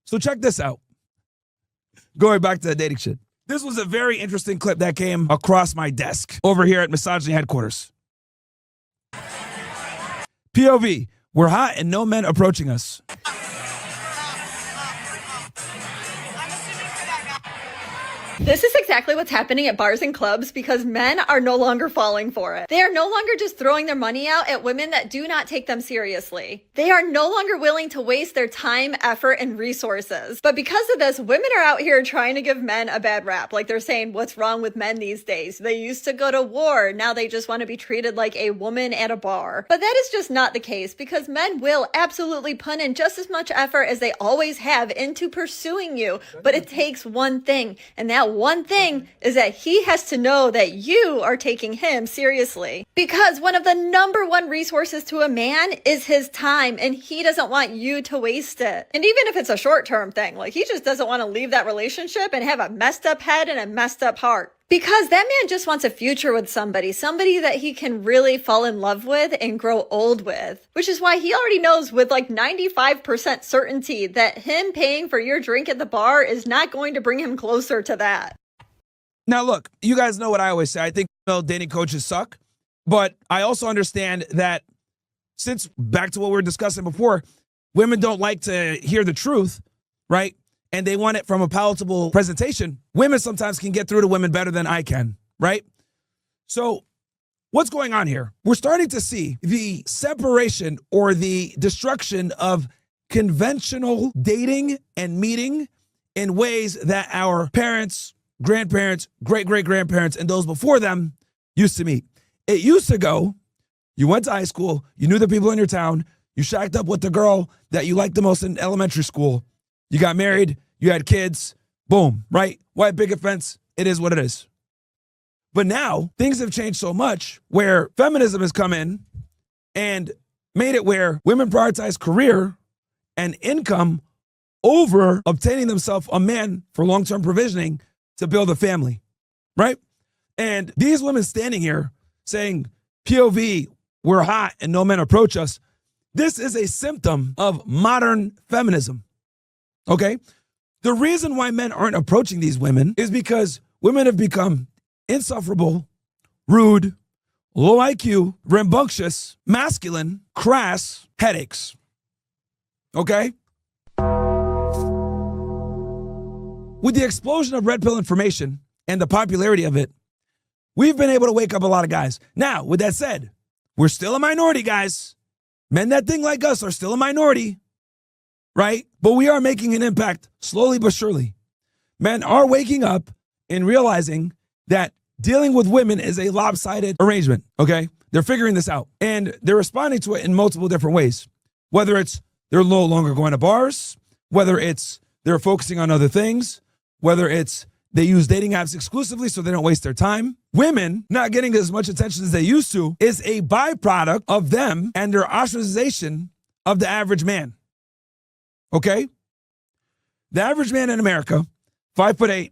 So check this out. Going back to the dating shit. This was a very interesting clip that came across my desk over here at Misogyny Headquarters. POV, we're hot and no men approaching us. This is exactly what's happening at bars and clubs because men are no longer falling for it. They are no longer just throwing their money out at women that do not take them seriously. They are no longer willing to waste their time, effort, and resources. But because of this, women are out here trying to give men a bad rap. Like they're saying, what's wrong with men these days? They used to go to war. Now they just want to be treated like a woman at a bar. But that is just not the case because men will absolutely put in just as much effort as they always have into pursuing you. But it takes one thing, and that one thing is that he has to know that you are taking him seriously. Because one of the number one resources to a man is his time, and he doesn't want you to waste it. And even if it's a short-term thing, like he just doesn't want to leave that relationship and have a messed up head and a messed up heart. Because that man just wants a future with somebody that he can really fall in love with and grow old with. Which is why he already knows with like 95% certainty that him paying for your drink at the bar is not going to bring him closer to that. Now look, you guys know what I always say. I think dating coaches suck. But I also understand that since, back to what we were discussing before, women don't like to hear the truth, right? And they want it from a palatable presentation. Women sometimes can get through to women better than I can, right? So what's going on here? We're starting to see the separation or the destruction of conventional dating and meeting in ways that our parents, grandparents, great-great-grandparents, and those before them used to meet. It used to go, you went to high school, you knew the people in your town, you shacked up with the girl that you liked the most in elementary school, you got married, you had kids, boom, right? White picket fence, it is what it is. But now, things have changed so much where feminism has come in and made it where women prioritize career and income over obtaining themselves a man for long-term provisioning to build a family, right? And these women standing here saying, POV, we're hot and no men approach us. This is a symptom of modern feminism, okay? The reason why men aren't approaching these women is because women have become insufferable, rude, low IQ, rambunctious, masculine, crass headaches, okay? With the explosion of red pill information and the popularity of it, we've been able to wake up a lot of guys. Now, with that said, we're still a minority, guys. Men that think like us are still a minority, right? But we are making an impact slowly but surely. Men are waking up and realizing that dealing with women is a lopsided arrangement, okay? They're figuring this out, and they're responding to it in multiple different ways. Whether it's they're no longer going to bars, whether it's they're focusing on other things, whether it's they use dating apps exclusively so they don't waste their time. Women not getting as much attention as they used to is a byproduct of them and their ostracization of the average man. Okay? The average man in America, 5'8",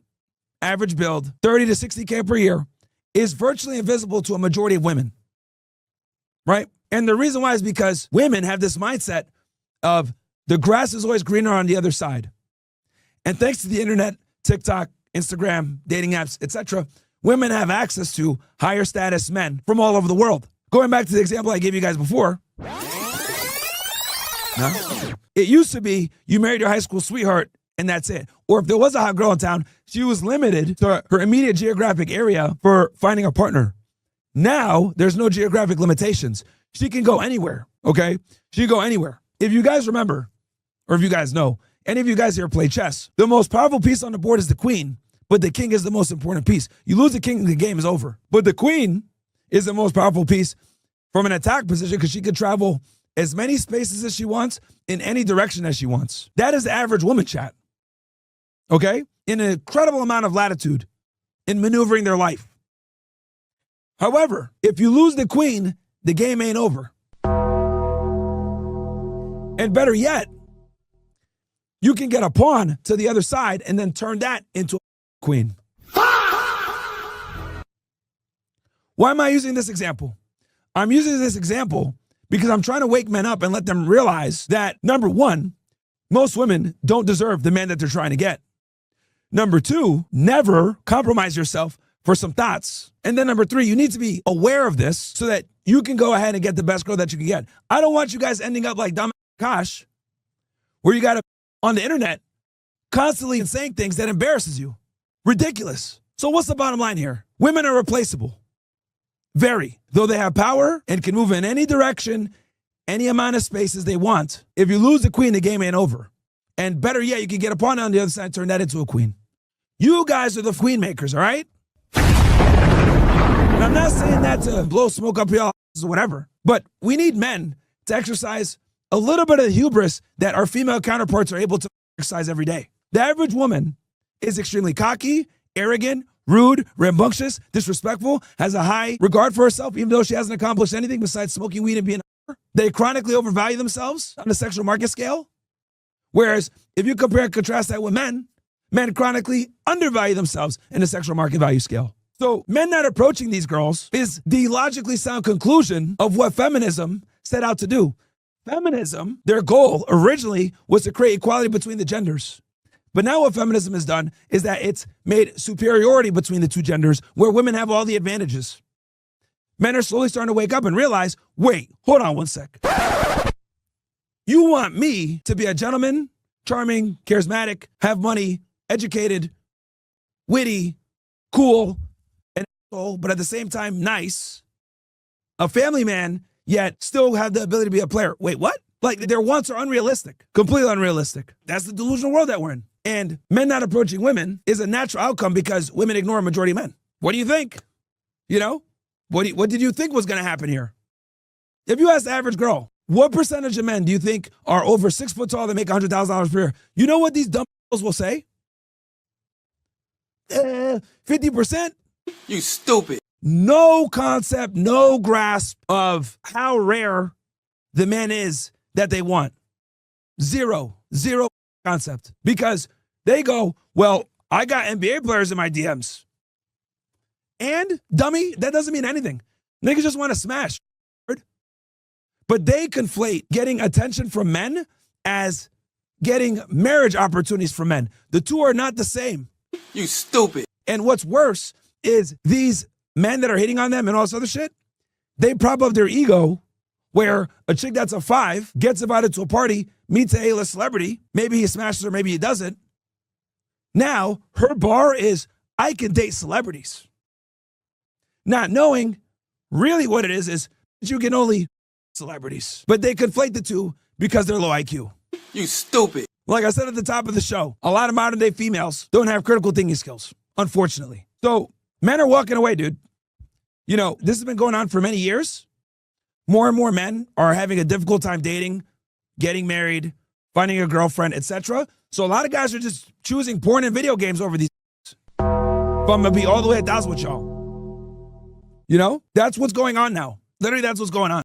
average build, 30 to 60K per year, is virtually invisible to a majority of women. Right? And the reason why is because women have this mindset of the grass is always greener on the other side. And thanks to the internet, TikTok, Instagram, dating apps, etc., women have access to higher status men from all over the world. Going back to the example I gave you guys before, it used to be you married your high school sweetheart and that's it. Or if there was a hot girl in town, she was limited to her immediate geographic area for finding a partner. Now, there's no geographic limitations. She can go anywhere, okay? She can go anywhere. If you guys remember, or if you guys know, any of you guys here play chess, the most powerful piece on the board is the queen, but the king is the most important piece. You lose the king, the game is over. But the queen is the most powerful piece from an attack position because she can travel as many spaces as she wants in any direction as she wants. That is the average woman, chat. Okay? In an incredible amount of latitude in maneuvering their life. However, if you lose the queen, the game ain't over. And better yet, you can get a pawn to the other side and then turn that into a queen. Why am I using this example? I'm using this example because I'm trying to wake men up and let them realize that, number one, most women don't deserve the man that they're trying to get. Number two, never compromise yourself for some thoughts. And then number three, you need to be aware of this so that you can go ahead and get the best girl that you can get. I don't want you guys ending up like Dominic Kosh, where you got to, on the internet, constantly saying things that embarrasses you. Ridiculous. So what's the bottom line here? Women are replaceable. Very. Though they have power and can move in any direction, any amount of spaces they want. If you lose the queen, the game ain't over. And better yet, you can get a pawn on the other side and turn that into a queen. You guys are the queen makers, all right? And I'm not saying that to blow smoke up y'all or whatever, but we need men to exercise a little bit of the hubris that our female counterparts are able to exercise every day. The average woman is extremely cocky, arrogant, rude, rambunctious, disrespectful, has a high regard for herself, even though she hasn't accomplished anything besides smoking weed and being a whore. They chronically overvalue themselves on the sexual market scale. Whereas if you compare and contrast that with men, men chronically undervalue themselves in the sexual market value scale. So men not approaching these girls is the logically sound conclusion of what feminism set out to do. Feminism, their goal originally was to create equality between the genders. But now what feminism has done is that it's made superiority between the two genders where women have all the advantages. Men are slowly starting to wake up and realize, wait, hold on one sec. You want me to be a gentleman, charming, charismatic, have money, educated, witty, cool, and asshole, but at the same time nice, a family man, yet still have the ability to be a player. Wait, what? Like their wants are unrealistic, completely unrealistic. That's the delusional world that we're in. And men not approaching women is a natural outcome because women ignore a majority of men. What do you think? You know, what did you think was going to happen here? If you ask the average girl, what percentage of men do you think are over 6 foot tall that make $100,000 per year? You know what these dumb girls will say? 50%? You stupid. No concept, no grasp of how rare the man is that they want. Zero concept. Because they go, well, I got NBA players in my DMs. And, dummy, that doesn't mean anything. Niggas just want to smash. But they conflate getting attention from men as getting marriage opportunities from men. The two are not the same. You stupid. And what's worse is these men that are hitting on them and all this other shit, they prop up their ego where a chick that's a 5 gets invited to a party, meets a A-list celebrity, maybe he smashes her, maybe he doesn't. Now, her bar is, I can date celebrities. Not knowing really what it is you can only celebrities. But they conflate the two because they're low IQ. You stupid. Like I said at the top of the show, a lot of modern day females don't have critical thinking skills, unfortunately. So men are walking away, dude. You know, this has been going on for many years. More and more men are having a difficult time dating, getting married, finding a girlfriend, etc. So a lot of guys are just choosing porn and video games over these. If I'm gonna be all the way 1,000 with y'all. You know, that's what's going on now. Literally, that's what's going on.